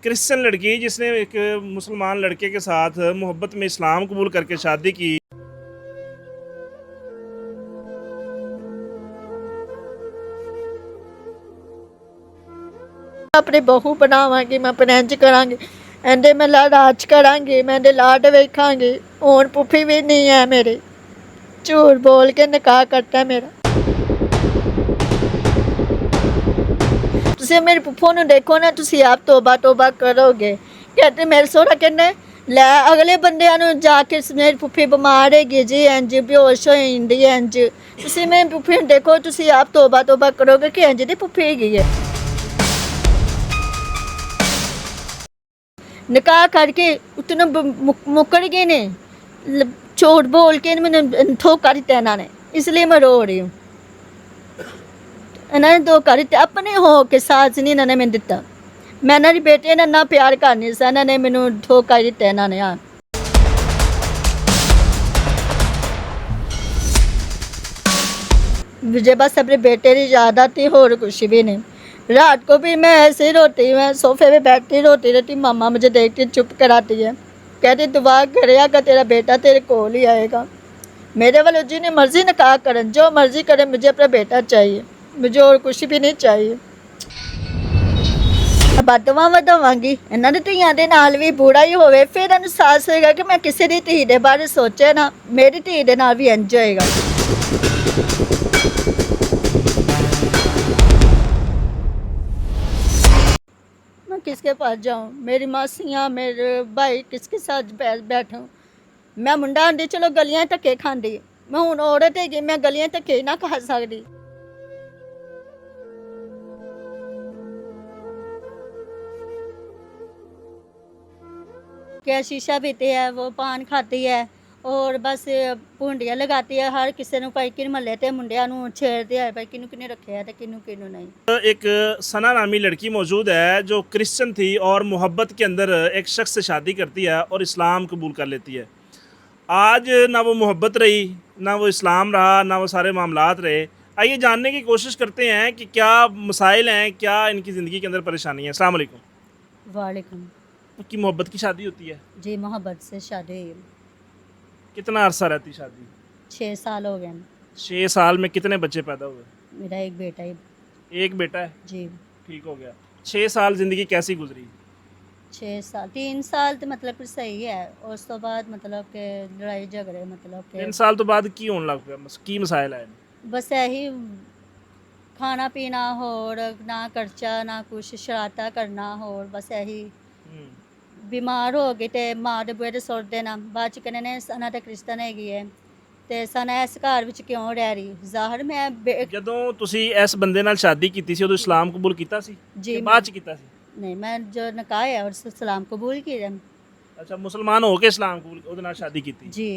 Christian लड़की जिसने एक मुसलमान लड़के के साथ मोहब्बत में इस्लाम कबूल करके शादी की। अपनी बहू बनावांगी, मैं अपने इंज करांगी, एंदे मैं राज करांगी, मैं एंदे लाड वेखांगी। हुण पुफी भी नहीं है मेरी, झूठ बोल के निकाह करता मेरा। तुसीं मेरी फुफ्फो नूं देखो ना, तुसीं आप तौबा तौबा करोगे। कहते मेरे सोहरा कहने लै अगले बंदियां नूं जाके मेरी फुफ्फी बीमार हैगी जी, इंज बेहोश हो जांदी है इंज। तुसीं मेरी फुफ्फी नूं देखो, तुसीं आप तौबा तौबा करोगे कि इंज दी फुफ्फी हैगी है। निकाह करके उतने मुकर गए ने, झूठ बोल के मैंने धोखा दिता इन्होंने, इसलिए मैं रो रही हूँ। इन्होंने धोखा दिता, अपने हो के साथ नहीं इन्होंने मैंने दिता। मैं इन्होंने बेटे ने ना प्यार करनी सा, इन्होंने मैंने धोखा दिता इन्होंने। हाँ, मुझे बस अपने बेटे की याद आती, और कुछ भी नहीं। रात को भी मैं ऐसे ही रोती, मैं सोफे पे बैठी रोती रहती, मामा मुझे देख के चुप कराती है, कहती दुआ करेगा तेरा बेटा तेरे कोल ही आएगा। मेरे वाले जी ने मर्जी निकाह करन, जो मर्जी करे, मुझे अपना बेटा चाहिए, मुझे और कुछ भी नहीं चाहिए। बदवा ਵਧਾਵਾਂਗੀ ਇਹਨਾਂ ਦੀ ਧੀਆਂ ਦੇ ਨਾਲ ਵੀ ਬੁੜਾ ਹੀ ਹੋਵੇ, ਫਿਰ ਇਹਨੂੰ ਸਾਹਸ ਹੋਏਗਾ ਕਿ ਮੈਂ ਕਿਸੇ ਦੀ ਧੀ ਦੇ ਬਾਰੇ ਸੋਚੇ ਨਾ, ਮੇਰੀ ਧੀ ਦੇ ਨਾਲ ਵੀ ਇੰਜ ਹੋਏਗਾ। मैं किसके पास जाऊँ, मेरी मासियाँ मेरे भाई किसके साथ बैठूँ। मैं मुंडा आंदी चलो गलियां धक्के खांदी, मैं हुण औरत हैगी, मैं गलियां धक्के ना खा सकदी। क्या शीशा पीती है, वो पान खाती है, और बस भुंडियां लगाती है, हर किसी ਨੂੰ ਭਾਈ ਕਿ ਮਹੱਲੇ ਤੇ ਮੁੰਡਿਆਂ ਨੂੰ ਛੇੜਦੇ ਆ ਭਾਈ ਕਿਨੂੰ ਕਿਨੇ ਰੱਖਿਆ ਤੇ ਕਿਨੂੰ ਕਿਨੂੰ नहीं। एक सना नामी लड़की मौजूद है जो क्रिश्चियन थी और मोहब्बत के अंदर एक शख्स से शादी करती है और इस्लाम कबूल कर लेती है। आज ना वो मोहब्बत रही, ना वो इस्लाम रहा, ना वो सारे मामलात रहे। आइए जानने की कोशिश करते हैं कि क्या मसाइल हैं, क्या इनकी ज़िंदगी के अंदर परेशानी है। अस्सलाम वालेकुम। वालेकुम। की मोहब्बत की शादी होती है, जी मोहब्बत से शादी हुई, कितना अरसा रहती शादी? 6 साल हो गए। 6 साल में कितने बच्चे पैदा हुए? मेरा एक बेटा ही। एक बेटा है, जी ठीक हो गया। 6 साल ज़िंदगी कैसी गुजरी? 6 साल, 3 साल तो मतलब कि सही है, उस तो बाद मतलब कि लड़ाई झगड़े, मतलब 3 कि साल तो बाद की होने लग पिया, की मसाइल आए? बस यही खाना पीना होर ना खर्चा ना कुछ, शरारता करना होर, बस यही। बीमार हो गए तो माँ के बूहे सुट देना, बाद च कहने ने सना तो क्रिश्चन हैगी है ਤੇ ਸਨਾ ਇਸ ਘਰ ਵਿੱਚ ਕਿਉਂ ਰਹਿ ਰਹੀ। ਜ਼ਾਹਰ ਮੈਂ ਜਦੋਂ ਤੁਸੀਂ ਇਸ ਬੰਦੇ ਨਾਲ ਸ਼ਾਦੀ ਕੀਤੀ ਸੀ ਉਦੋਂ ਇਸਲਾਮ ਕਬੂਲ ਕੀਤਾ ਸੀ जी ਕਿ ਬਾਅਦ ਚ ਕੀਤਾ ਸੀ? नहीं, मैं जो निकाह है और सलाम कबूल किया। ਅੱਛਾ, ਮੁਸਲਮਾਨ ਹੋ ਕੇ ਇਸਲਾਮ ਕਬੂਲ ਉਹਦੇ ਨਾਲ ਸ਼ਾਦੀ ਕੀਤੀ? जी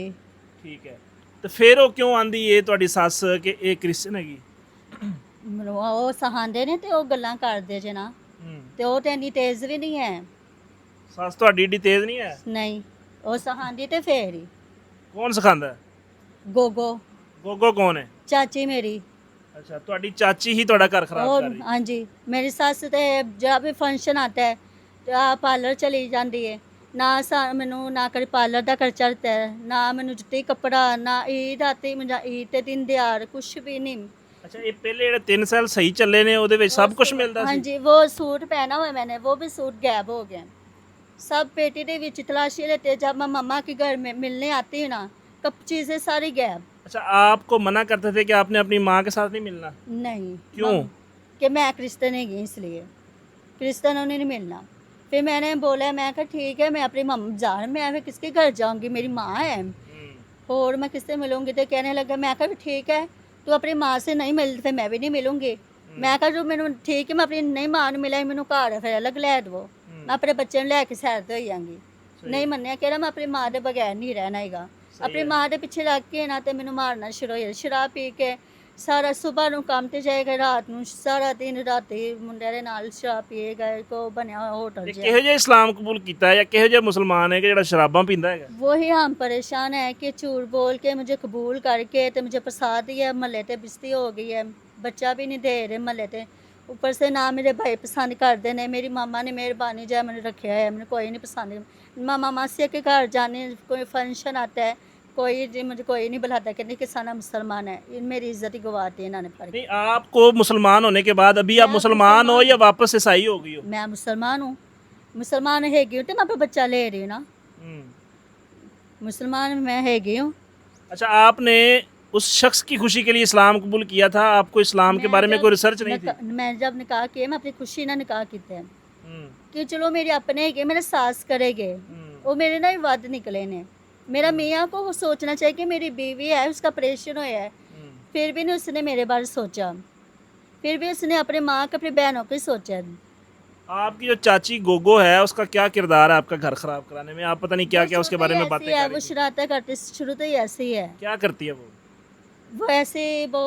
ਠੀਕ ਹੈ। ਤੇ ਫਿਰ ਉਹ ਕਿਉਂ ਆਂਦੀ ਏ ਤੁਹਾਡੀ ਸੱਸ ਕਿ ਇਹ ਕ੍ਰਿਸਚਨ ਹੈਗੀ? ਉਹ ਸਹਾਂਦੇ ਨੇ ਤੇ ਉਹ ਗੱਲਾਂ ਕਰਦੇ ਜੇ ਨਾ, ਤੇ ਉਹ ਤੇ ਇੰਨੀ ਤੇਜ਼ ਵੀ ਨਹੀਂ ਹੈ। ਸੱਸ ਤੁਹਾਡੀ ਏਡੀ ਤੇਜ਼ ਨਹੀਂ ਹੈ? ਨਹੀਂ, ਉਹ ਸਹਾਂਦੀ ਤੇ ਫੇਰ ਹੀ। ਕੌਣ ਸਿਖਾਉਂਦਾ ਹੈ? ਗੋਗੋ ਗੋਗੋ ਕੌਣ ਹੈ? ਚਾਚੀ ਮੇਰੀ। अच्छा, ਤੁਹਾਡੀ ਚਾਚੀ ਹੀ ਤੁਹਾਡਾ ਘਰ ਖਰਾਬ और ਕਰ ਰਹੀ? हाँ जी, मेरी सस तो जब भी फंक्शन आता है तो पार्लर चली जाती है, ना मैनू ना कभी पार्लर का खर्चा दिता है, ना मैनू जुत्ती कपड़ा, ना ईद आती मुझे ईद के दिन दिहाड़ कुछ भी नहीं। ਅੱਛਾ, ਇਹ ਪਹਿਲੇ ਜਿਹੜੇ 3 ਸਾਲ ਸਹੀ ਚੱਲੇ ਨੇ ਉਹਦੇ ਵਿੱਚ ਸਭ ਕੁਝ ਮਿਲਦਾ हाँ ਸੀ? जी, वो सूट पहना हुआ है मैंने, वो भी सूट गैप हो गया। सब पेटी के विच तलाशी लेते, जब मैं मम्मा के घर में मिलने आती हूँ ना, कब चीज़ें सारी गैप। अच्छा, आपको मना करते थे कि आपने अपनी माँ के साथ नहीं मिलना? नहीं। क्यों? कि मैं क्रिश्चियन है, इसलिए क्रिश्चियनों ने नहीं मिलना। फिर मैंने बोला, मैं कहा ठीक है, मैं अपनी जार मैं फिर किसके घर जाऊंगी, मेरी माँ है और मैं किससे मिलूंगी। तो कहने लगा, मैं कहा ठीक है, तू अपनी माँ से नहीं मिल फिर मैं भी नहीं मिलूंगी। मैं कहा जो मैंने ठीक है, मैं अपनी नहीं माँ ने मिला, मैनू घर फिर अलग लै दो, मैं अपने बच्चे लैके सैर तो हो जाऊंगी। नहीं मन्निया, कह रहा मैं अपनी माँ के बगैर नहीं रहना हैगा। अपनी माँ के पिछे लग के ना तो मैनू मारना शुरू हो जाए। शराब पी के सारा सुबह ਨੂੰ ਕੰਮ ਤੇ ਜਾਏਗਾ, ਰਾਤ ਨੂੰ ਸਾਰਾ ਦਿਨ ਰਾਤੀ ਮੁੰਡਿਆਂ ਦੇ ਨਾਲ ਸ਼ਰਾਬ ਪੀਏਗਾ। ਕੋ ਬਣਿਆ ਹੋਇਆ ਹੋਟਲ ਇਹ ਜਿਹਾ। ਕਿਹੋ ਜਿਹਾ ਇਸਲਾਮ ਕਬੂਲ ਕੀਤਾ ਹੈ ਜਾਂ ਕਿਹੋ ਜਿਹਾ ਮੁਸਲਮਾਨ ਹੈ ਕਿ ਜਿਹੜਾ ਸ਼ਰਾਬਾਂ ਪੀਂਦਾ ਹੈਗਾ? वही हम परेशान है कि झूठ बोल के मुझे कबूल करके तो मुझे फंसा दिया, महल्ले ते बिस्ती हो गई है, बच्चा भी नहीं दे रहे महल्ले ते। ऊपर से ना मेरे भाई पसंद करते ने, मेरी मामा ने मेहरबानी जै मैंने रखा है, मैंने कोई नहीं पसंद। मामा मासी के घर जाने, कोई फंक्शन आता है, कोई जी मुझे कोई नहीं बुलाता, कहते कि साना मुसलमान है, मेरी इज्जत ही गवाती है इन्होंने फर्क। नहीं, आपको मुसलमान होने के बाद अभी आप मैं मुसलमान हो मुसलमान या वापस ईसाई हो गई हो? मैं मुसलमान हूँ, मुसलमान हैगी हूँ तो मैं पे बच्चा ले रही हूँ ना, मुसलमान मैं हैगी हूँ। अच्छा, आपने उस शख्स की खुशी के लिए इस्लाम कबूल किया था, आपको इस्लाम के बारे में कोई रिसर्च नहीं थी? मैं जब निकाह किया, मैं अपनी खुशी ना निकाह किया हम्म, कि चलो मेरे अपने हैगे, मेरे सास करेगे, वो मेरे ना वध निकले ने। मेरा मियाँ को वो सोचना चाहिए कि मेरी बीवी है, उसका ऑपरेशन होया है, फिर भी नहीं उसने मेरे बारे सोचा, फिर भी उसने अपने माँ को अपनी बहनों को ही सोचा। आपकी जो चाची गोगो है उसका क्या किरदार है आपका घर खराब कराने में? आप पता नहीं क्या वो क्या उसके शुरू बारे से में ही बातें ऐसी है, कर वो रही थी। शरारतें करती शुरू तो ही ऐसी है। क्या करती है वो ऐसे वो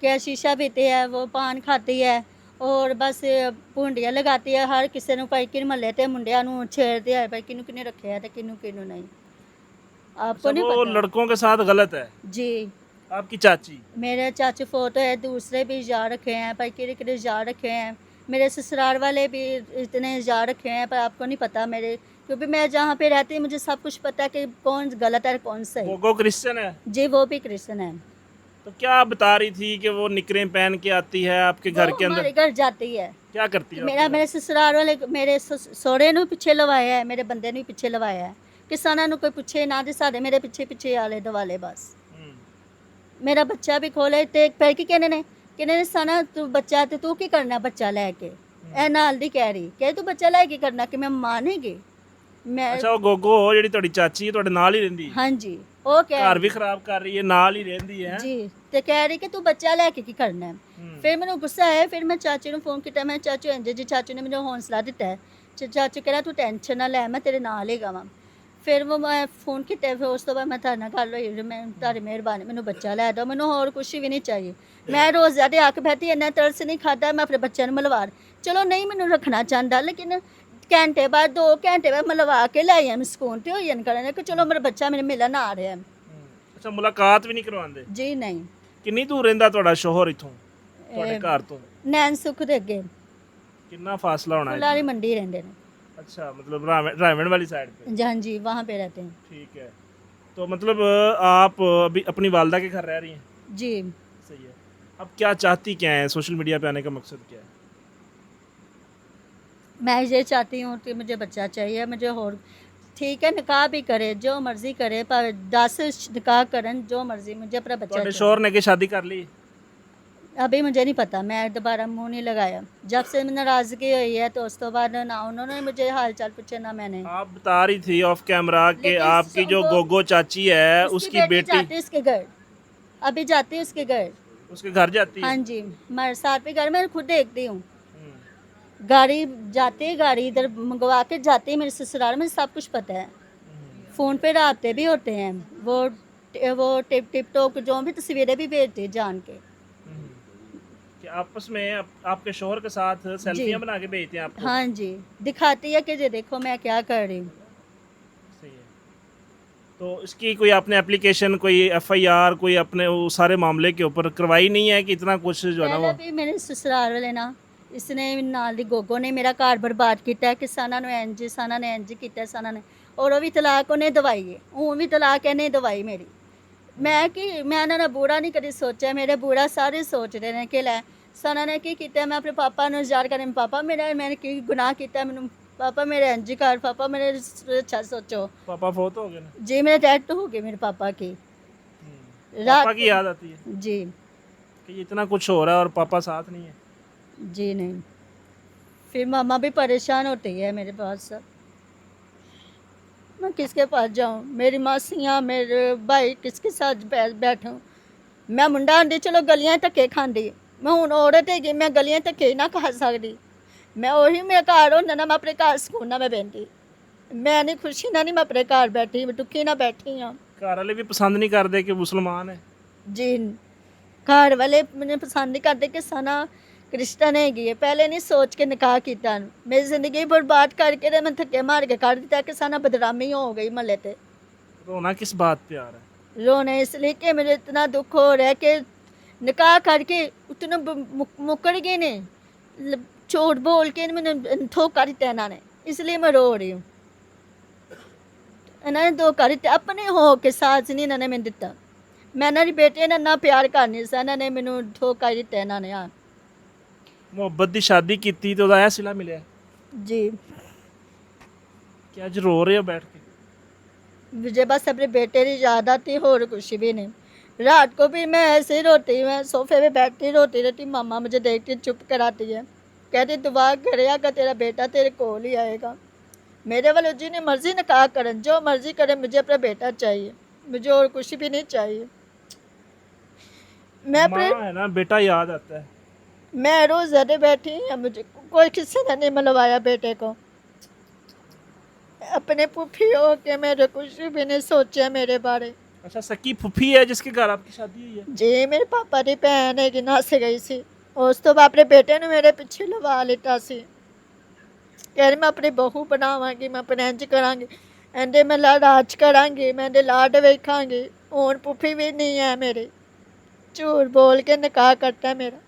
क्या शीशा पीती है, वो पान खाती है और बस भुंडियां लगाती है, हर किसी ਨੂੰ ਭਾਈ ਕਿ ਮਹੱਲੇ ਤੇ ਮੁੰਡਿਆਂ ਨੂੰ ਛੇੜਦੀ ਹੈ ਭਾਈ ਕਿਹਨੂੰ ਕਿਹਨੇ ਰੱਖਿਆ ਤੇ ਕਿਹਨੂੰ ਕਿਹਨੂੰ नहीं। आपको अच्छा, नहीं वो पता? लड़कों के साथ गलत है? जी, आपकी चाची? मेरे चाचू फोटो है, दूसरे भी जा रखे हैं भाई, किरे किरे जा रखे हैं, मेरे ससुराल वाले भी इतने जा रखे हैं, पर आपको नहीं पता मेरे, क्योंकि मैं जहाँ पे रहती हूँ मुझे सब कुछ पता है कि कौन गलत है कौन सही। गोगो क्रिश्चियन है? जी, वो भी क्रिश्चियन है। तो क्या बता रही थी कि वो निकरें पहन के आती है आपके घर वो के अंदर? हमारे घर जाती है। क्या करती है मेरा आपके मेरे ससुराल वाले मेरे सौरे ਨੂੰ ਪਿੱਛੇ ਲਵਾਇਆ ਹੈ, ਮੇਰੇ ਬੰਦੇ ਨੂੰ ਵੀ ਪਿੱਛੇ ਲਵਾਇਆ ਹੈ, ਕਿਸਾਨਾਂ ਨੂੰ ਕੋਈ ਪੁੱਛੇ ਨਾ ਤੇ ਸਾਡੇ ਮੇਰੇ ਪਿੱਛੇ ਪਿੱਛੇ ਆਲੇ ਦੁਆਲੇ ਬਸ। घर? ਮੇਰਾ ਬੱਚਾ ਵੀ ਖੋਲੇ ਤੇ ਪੈ ਕੀ ਕਹਿੰਦੇ ਨੇ ਸਾਨਾ ਤੂੰ ਬੱਚਾ ਤੇ ਤੂੰ ਕੀ ਕਰਨਾ ਬੱਚਾ ਲੈ ਕੇ, ਇਹ ਨਾਲ ਦੀ ਕਹਿ ਰਹੀ ਕਿ ਤੂੰ ਬੱਚਾ ਲੈ ਕੇ ਕਰਨਾ ਕਿ ਮੈਂ ਮਾਨੇਗੀ ਮੈਂ। ਅੱਛਾ, ਉਹ ਗੋਗੋ ਜਿਹੜੀ ਤੁਹਾਡੀ ਚਾਚੀ ਹੈ ਤੁਹਾਡੇ ਨਾਲ ਹੀ ਰਹਿੰਦੀ ਹੈ? ਹਾਂਜੀ, ਉਹ ਕਹਿ ਘਰ ਵੀ ਖਰਾਬ ਕਰ ਰਹੀ ਹੈ, ਨਾਲ ਹੀ ਰਹਿੰਦੀ ਹੈ? ਜੀ, ਤੇ ਕਹਿ ਰਹੀ ਕਿ ਤੂੰ ਬੱਚਾ ਲੈ ਕੇ ਕੀ ਕਰਨਾ ਹੈ। ਫਿਰ ਮੈਨੂੰ ਗੁੱਸਾ ਆਇਆ, ਫਿਰ ਮੈਂ ਚਾਚੂ ਨੂੰ ਫੋਨ ਕੀਤਾ, ਮੈਂ ਚਾਚੂ ਇੰਜ ਜੀ, ਚਾਚੂ ਨੇ ਮੈਨੂੰ ਹੌਸਲਾ ਦਿੱਤਾ ਹੈ, ਚਾਚੂ ਕਹਿੰਦਾ ਤੂੰ ਟੈਨਸ਼ਨ ਨਾ ਲੈ, ਮੈਂ ਤੇਰੇ ਨਾਲ ਹੈਗਾ ਵਾਂ। ਫਿਰ ਉਹ ਮੈਂ ਫੋਨ ਕੀਤਾ, ਫਿਰ ਉਸ ਤੋਂ ਬਾਅਦ ਮੈਂ ਤੁਹਾਡੇ ਨਾਲ ਗੱਲ ਹੋਈ, ਮੈਂ ਤੁਹਾਡੀ ਮਿਹਰਬਾਨੀ ਮੈਨੂੰ ਬੱਚਾ ਲੈ ਦਿਓ, ਮੈਨੂੰ ਹੋਰ ਕੁਛ ਵੀ ਨਹੀਂ ਚਾਹੀਏ। ਮੈਂ ਰੋਜ਼ਾ ਦੇ ਅੱਖ ਬੈਠੀ, ਇੰਨਾ ਤਰਸ ਨਹੀਂ ਖਾਦਾ, ਮੈਂ ਆਪਣੇ ਬੱਚਿਆਂ ਨੂੰ ਮਿਲਵਾ, ਚਲੋ ਨਹੀਂ ਮੈਨੂੰ ਰੱਖਣਾ ਚਾਹੁੰਦਾ, ਲੇਕਿਨ ਘੰਟੇ ਬਾਅਦ 2 ਘੰਟੇ ਬਾਅਦ ਮਿਲਵਾ ਕੇ ਲੈ ਆਇਆ, ਮੈਂ ਸਕੂਨ ਤੇ ਹੋਈ ਜਾਨ ਕਰਨ ਕਿ ਚਲੋ ਮੇਰਾ ਬੱਚਾ ਮੈਨੂੰ ਮਿਲਣ ਆ ਰਿਹਾ। ਅੱਛਾ, ਮੁਲਾਕਾਤ ਵੀ ਨਹੀਂ ਕਰਵਾਉਂਦੇ? ਜੀ ਨਹੀਂ। ਕਿੰਨੀ ਦੂਰ ਰਹਿੰਦਾ ਤੁਹਾਡਾ ਸ਼ੋਹਰ ਇੱਥੋਂ, ਤੁਹਾਡੇ ਘਰ ਤੋਂ? ਨੈਣ ਸੁੱਖ ਦੇ ਅੱਗੇ कितना फासला होना है? फुलारी मंडी रहते हैं। अच्छा, मतलब रावण वाली साइड पे? जी हाँ जी, वहाँ पे रहते हैं। ठीक है, तो मतलब आप अभी अपनी वालदा के घर रह रही हैं? जी, सही है। अब क्या चाहती क्या है, सोशल मीडिया पे आने का मकसद क्या है? मैं ये चाहती हूँ कि मुझे बच्चा चाहिए, मुझे और ठीक है निकाह भी करे, जो मर्जी करे, पर 10 निकाह करन, जो मर्जी, मुझे अपना बच्चा ਤੁਹਾਡੇ चाहिए। शोहर ने की शादी कर ली? अभी मुझे नहीं पता, मैं दोबारा मुंह नहीं लगाया, जब से नाराज़गी हुई है तो उस तो बाद ना उन्होंने मुझे हाल चाल पूछे ना मैंने। आप बता रही थी ऑफ कैमरा कि लेकिन आपकी जो वो- गोगो चाची है उसकी बेटी जाती है उसके घर, अभी जाती है उसके घर। उसके घर जाती है? हाँ जी, मेरे साथ पे घर, मैं खुद देखती हूँ, हम्म, गाड़ी जाती है, गाड़ी इधर मंगवा के जाती है मेरे ससुराल में, सब कुछ पता है। फ़ोन पे राब्ते भी होते हैं, वो टिप टॉक जो भी तस्वीरें भी भेजते हैं जान के। कि आपस में आपके शोहर के साथ सेल्फियां बना के भेजते हैं आपको? हाँ जी, दिखाती है कि ये देखो मैं क्या कर रही हूँ। सही है। तो इसकी कोई आपने एप्लीकेशन, कोई एफआईआर, कोई अपने वो सारे मामले के ऊपर करवाई नहीं है कि इतना कुछ जो है ना पहले वो? भी मेरे ससुराल वाले ना, इसने नाल दी गोगो ने मेरा घर बर्बाद किया कि साना ने इंज, साना ने इंज किया, साना ने, और वो भी तलाक उन्हें दवाई है, हूँ भी तलाक इन्हें दवाई मेरी। मैं कि मैं उन्होंने बुरा नहीं कभी सोचा, मेरे बुरा सारे सोचते हैं कि लै साना ने की किया, मैं अपने पापा ने जार करें, पापा मेरा मैंने की गुनाह किया, मैंने पापा मेरे इंज कर, पापा मेरे अच्छा सोचो। पापा फोत हो गए ना? जी, मेरे डेथ हो गई मेरे पापा की। पापा की याद आती है जी कि ये इतना कुछ हो रहा है और पापा साथ नहीं है? जी नहीं, फिर मामा भी परेशान होती है मेरे पास, मैं किसके पास जाऊँ, मेरी मासियाँ मेरे भाई किसके साथ बैठूँ। मैं मुंडा आंदी चलो गलियां धक्के खांदी, मैं हूँ औरत है मैं गलियां धक्के ना खा सकती, मैं वही मेरा घर होंदा ना मैं अपने घर सकून ना मैं बहती, मैं नहीं खुशी ना नहीं मैं अपने घर बैठी, मैं दुखी ना बैठी हाँ। घर वाले भी पसंद नहीं करते कि मुसलमान है? जी, घर वाले मैंने पसंद नहीं करते कि साना क्रिश्चन हैगी है, पहले नहीं सोच के निकाह किया, मेरी ज़िंदगी बर्बाद करके मैं थके मार के कर दिता कि साना बदनामी हो गई महल्ले ते। रोना किस बात पे आ रहा है? रोने इसलिए कि मुझे इतना दुख हो रहा है कि निकाह करके उतने मुकर गए ने, झूठ बोल के मैंने धोखा दिता इन्होंने, इसलिए मैं रो रही हूँ। इन्होंने धोखा दिता, अपने हो के साथ नहीं इन्होंने मैंने दिता। मैं इन्होंने बेटे ने ना प्यार करनी सा, इन्होंने मैंने धोखा दिता इन्होंने। हाँ ਮੁਹੱਬਤ ਦੀ ਸ਼ਾਦੀ ਕੀਤੀ ਤੇ ਉਹਦਾ ਇਹ ਸਿਲਾ ਮਿਲਿਆ जी, ਕਿ ਅੱਜ ਰੋ ਰਹੇ ਹੋ ਬੈਠ ਕੇ? मुझे बस अपने बेटे की याद आती, और कुछ भी नहीं। रात को भी मैं ऐसे ही रोती, मैं सोफे पे बैठती रोती रहती, मामा मुझे देखती चुप कराती है, कहती दुआ करेगा कि तेरा बेटा तेरे कोल ही आएगा। मेरे वाले जी ने मर्जी निकाह करन, जो मर्जी करे, मुझे अपना बेटा चाहिए, मुझे और कुछ भी नहीं चाहिए। मैं अपने माँ है ना, बेटा याद आता है। मैं रोज ज़्यादा बैठी है, मुझे कोई किसी ने नहीं मिलवाया बेटे को। अपने पुफी हो के मेरे कुछ भी नहीं सोचा मेरे बारे। अच्छा, सकी फुफी है जिसके घर आपकी शादी हुई है? जी, मेरे पापा की भैन है कि नस गई सी, उस तो बाद अपने बेटे ने मेरे पीछे लवा लिता सी। कह रही मैं अपनी बहू बनावांगी, मैं अपने इंज करांगी, एंदे मैं राज करांगी, मैं एंदे लाड वेखांगी। हुण पुफी भी नहीं है मेरी, झूठ बोल के निकाह करता मेरा।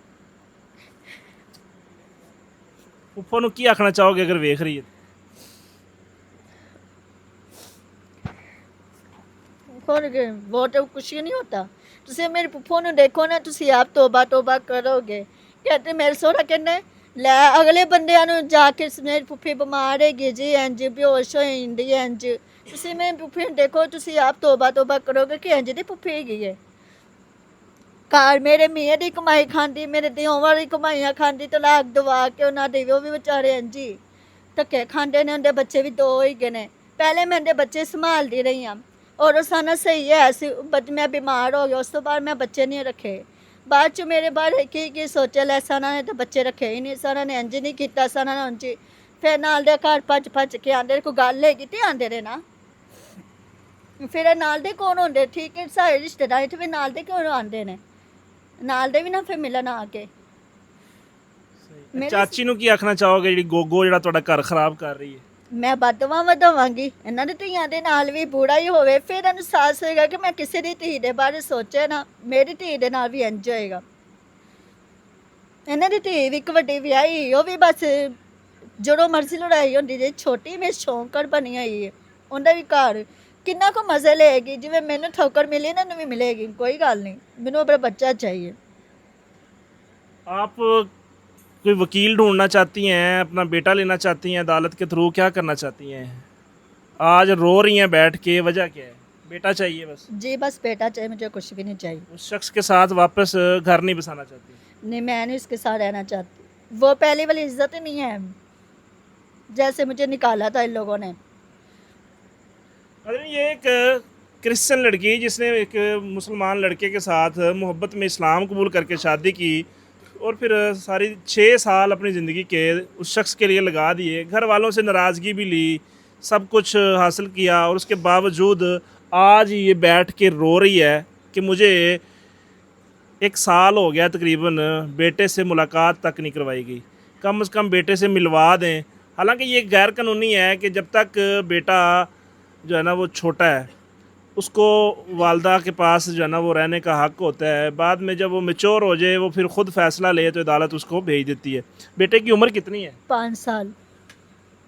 फुफो ਨੂੰ ਕੀ ਆਖਣਾ ਚਾਹੋਗੇ ਅਗਰ ਵੇਖ ਰਹੀ ਹੈ? और वो तो कुछ ही नहीं होता। तुसी मेरे पुप्पो ने देखो ना, तुसी आप तोबा तोबा करोगे। कहते मेरे सोहरा कहने लै अगले बंदियां नु जाके मेरी पुप्पी बीमार हैगी जी, इंज बेहोश हो जांदी है इंज। तुसी मेरी पुप्पी नु देखो, तुसी आप तोबा तोबा करोगे कि इंज दी पुप्पी हैगी है। घर मेरे मियाँ दी कमाई खांदी, मेरे दियों दी कमाइयां खांदी, तलाक दवा के उन्हां दे वो भी बेचारे इंज ही धक्के खांदे ने। उनके बच्चे भी 2 ही गए ने। पहले मैं उनके बच्चे संभालती रही हाँ, और उस साना सही है ऐसी, मैं बीमार हो गया, उस तो बाद मैं बच्चे नहीं रखे। बाद च मेरे बारे की सोचा लै, साना ने तो बच्चे रखे ही नहीं, साना ने इंज नहीं किया, साना ने उंज। फिर नाल दे घर भज के आंदे, कोई गल हैगी ते आंदे रहे ना। फिर नाल दे कौन होंदे, ठीक है सारे रिश्तेदार इत्थे, फिर नाल दे क्यों आंदे ने, नाल दे भी ना फिर मिलन आके। मेरे- ਚਾਚੀ ਨੂੰ ਕੀ ਆਖਣਾ ਚਾਹੋਗੇ ਜਿਹੜੀ ਗੋਗੋ ਜਿਹੜਾ ਤੁਹਾਡਾ ਘਰ ਖਰਾਬ ਕਰ ਰਹੀ ਹੈ? मैं बदवा ਵਧਾਵਾਂਗੀ ਇਹਨਾਂ ਦੇ ਧੀਆਂ ਦੇ ਨਾਲ ਵੀ ਬੁਰਾ ਹੀ ਹੋਵੇ, ਫਿਰ ਅਹਿਸਾਸ ਹੋਏਗਾ ਕਿ ਮੈਂ ਕਿਸੇ ਦੀ ਧੀ ਦੇ ਬਾਰੇ ਸੋਚਿਆ ਨਾ, ਮੇਰੀ ਧੀ ਦੇ ਨਾਲ ਵੀ ਇੰਜ ਹੋਏਗਾ। ਇਹਨਾਂ ਦੀ ਧੀ ਵੀ ਇੱਕ ਵੱਡੀ ਵਿਆਹੀ, ਉਹ ਵੀ ਬਸ ਜਦੋਂ ਮਰਜ਼ੀ ਲੜਾਈ ਹੁੰਦੀ, ਜੇ ਛੋਟੀ ਮੇਰੀ ਸ਼ੌਂਕਰ ਬਣੀ ਹੋਈ ਹੈ, ਉਹਦਾ ਵੀ ਘਰ ਕਿੰਨਾ ਕੁ ਮਜ਼ੇ ਲਏਗੀ, ਜਿਵੇਂ ਮੈਨੂੰ ਠੋਕਰ ਮਿਲੀ ਇਹਨਾਂ ਨੂੰ ਵੀ ਮਿਲੇਗੀ, ਕੋਈ ਗੱਲ ਨਹੀਂ, ਮੈਨੂੰ ਆਪਣਾ ਬੱਚਾ ਚਾਹੀਏ। आप कोई वकील ढूंढना चाहती हैं, अपना बेटा लेना चाहती हैं अदालत के थ्रू, क्या करना चाहती हैं? आज रो रही हैं बैठ के, वजह क्या है? बेटा चाहिए बस? जी बस बेटा चाहिए, मुझे कुछ भी नहीं चाहिए। उस शख्स के साथ वापस घर नहीं बसाना चाहती? नहीं, मैं नहीं उसके साथ रहना चाहती, वो पहली वाली इज्जत ही नहीं है जैसे मुझे निकाला था इन लोगों ने। अरे ये एक क्रिश्चियन लड़की जिसने एक मुसलमान लड़के के साथ मोहब्बत में इस्लाम कबूल करके शादी की, और फिर सारी 6 साल अपनी ज़िंदगी के उस शख्स के लिए लगा दिए, घर वालों से नाराज़गी भी ली, सब कुछ हासिल किया, और उसके बावजूद आज ये बैठ के रो रही है कि मुझे 1 साल हो गया तकरीबन, बेटे से मुलाकात तक नहीं करवाई गई, कम से कम बेटे से मिलवा दें। हालांकि ये गैर कानूनी है कि जब तक बेटा जो है ना वो छोटा है, उसको वालदा के पास जो है ना वो रहने का हक़ होता है। बाद में जब वो मैच्योर हो जाए, वो फिर ख़ुद फ़ैसला ले, तो अदालत उसको भेज देती है। बेटे की उम्र कितनी है? 5 साल।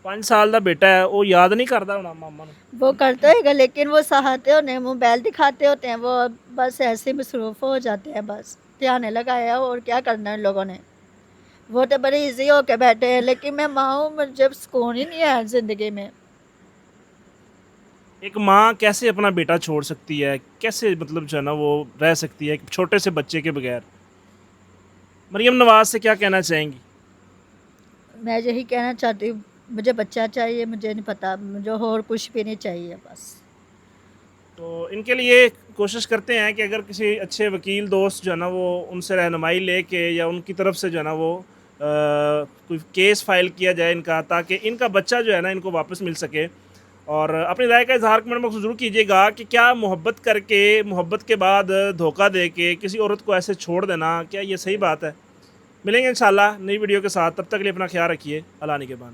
5 साल का बेटा है, वो याद नहीं करता होना मामा ने? वो करते होगा, लेकिन वो सहाते होते हैं, मोबाइल दिखाते होते हैं, वो बस ऐसे मसरूफ़ हो जाते हैं, बस ध्यान लगाया और क्या करना है इन लोगों ने। वो तो बड़े ईजी होके बैठे हैं, लेकिन मैं माँ हूँ, मुझे सुकून ही नहीं है ज़िंदगी में। एक माँ कैसे अपना बेटा छोड़ सकती है, कैसे मतलब जो है ना वो रह सकती है एक छोटे से बच्चे के बगैर? मरियम नवाज़ से क्या कहना चाहेंगी? मैं यही कहना चाहती हूँ, मुझे बच्चा चाहिए, मुझे नहीं पता, मुझे और कुछ भी नहीं चाहिए बस। तो इनके लिए कोशिश करते हैं कि अगर किसी अच्छे वकील दोस्त जो है ना वो उनसे रहनुमाई लेके, या उनकी तरफ से जो है ना वो कोई केस फाइल किया जाए इनका, ताकि इनका बच्चा जो है ना इनको वापस मिल सके। और अपनी राय का इजहार कमेंट बॉक्स में ज़रूर कीजिएगा कि क्या मोहब्बत करके, मोहब्बत के बाद धोखा दे के किसी औरत को ऐसे छोड़ देना, क्या ये सही बात है? मिलेंगे इंशाल्लाह नई वीडियो के साथ, तब तक के लिए अपना ख्याल रखिए। अल्लाह निगहबान।